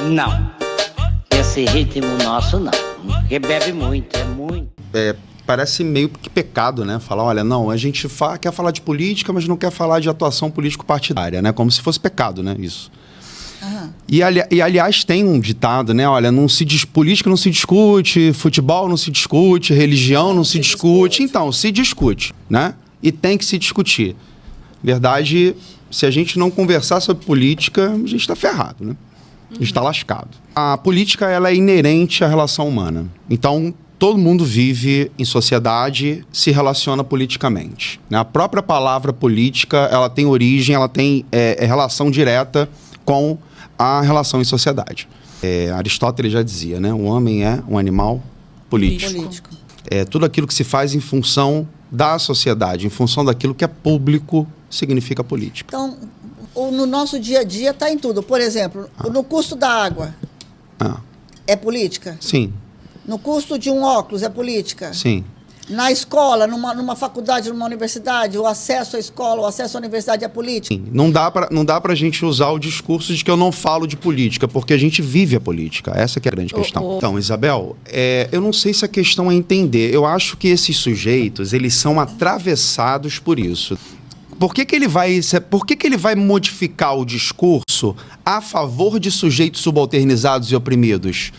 Não, esse ritmo nosso não, porque bebe muito, é muito. Parece meio que pecado, né? Falar, olha, não, a gente quer falar de política, mas não quer falar de atuação político-partidária, né? Como se fosse pecado, né? Isso. Uhum. E, aliás, tem um ditado, né? Olha, política não se discute, futebol não se discute, religião não se discute. Então, se discute, né? E tem que se discutir. Verdade, se a gente não conversar sobre política, a gente está ferrado, né? A gente está lascado. A política, ela é inerente à relação humana. Então, todo mundo vive em sociedade, se relaciona politicamente, né? A própria palavra política, ela tem origem, ela tem relação direta com a relação em sociedade. Aristóteles já dizia, né? O homem é um animal político. É tudo aquilo que se faz em função da sociedade, em função daquilo que é público, significa política. Então, no nosso dia a dia está em tudo. Por exemplo, no custo da água, é política? Sim. No custo de um óculos, é política? Sim. Na escola, numa faculdade, numa universidade, o acesso à escola, o acesso à universidade é política? Sim. Não dá pra gente usar o discurso de que eu não falo de política, porque a gente vive a política. Essa que é a grande questão. Então, Isabel, eu não sei se a questão é entender. Eu acho que esses sujeitos, eles são atravessados por isso. Por que ele vai modificar o discurso a favor de sujeitos subalternizados e oprimidos?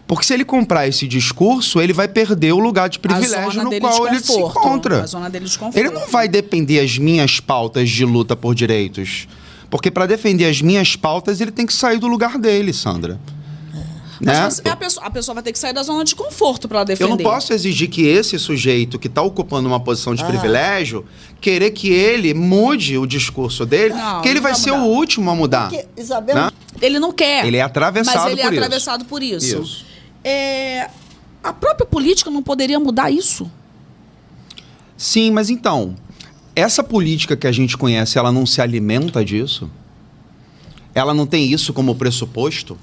Porque se ele comprar esse discurso, ele vai perder o lugar de privilégio no qual ele se encontra. A zona dele de conforto. Ele não vai defender as minhas pautas de luta por direitos. Porque para defender as minhas pautas, ele tem que sair do lugar dele, Sandra. Mas a pessoa vai ter que sair da zona de conforto para defender. Eu não posso exigir que esse sujeito que está ocupando uma posição de privilégio, querer que ele mude o discurso dele, que ele vai ser o último a mudar. Porque, Isabel, né? Ele não quer. Ele é atravessado por isso. Mas ele é atravessado por isso. A própria política não poderia mudar isso? Sim, mas então, essa política que a gente conhece, ela não se alimenta disso? Ela não tem isso como pressuposto?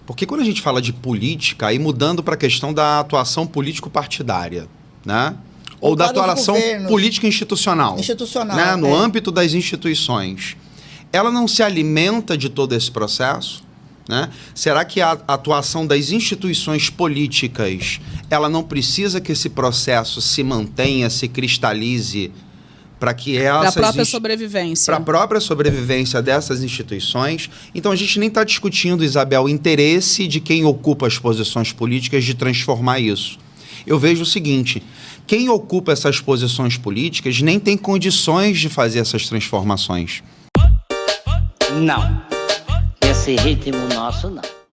Porque quando a gente fala de política, aí mudando para a questão da atuação político-partidária, né? Ou da atuação política institucional. Né? No âmbito das instituições. Ela não se alimenta de todo esse processo? Né? Será que a atuação das instituições políticas, ela não precisa que esse processo se mantenha, se cristalize para que para a própria sobrevivência. Para a própria sobrevivência dessas instituições. Então, a gente nem está discutindo, Isabel, o interesse de quem ocupa as posições políticas de transformar isso. Eu vejo o seguinte, quem ocupa essas posições políticas nem tem condições de fazer essas transformações. Não, esse ritmo nosso não.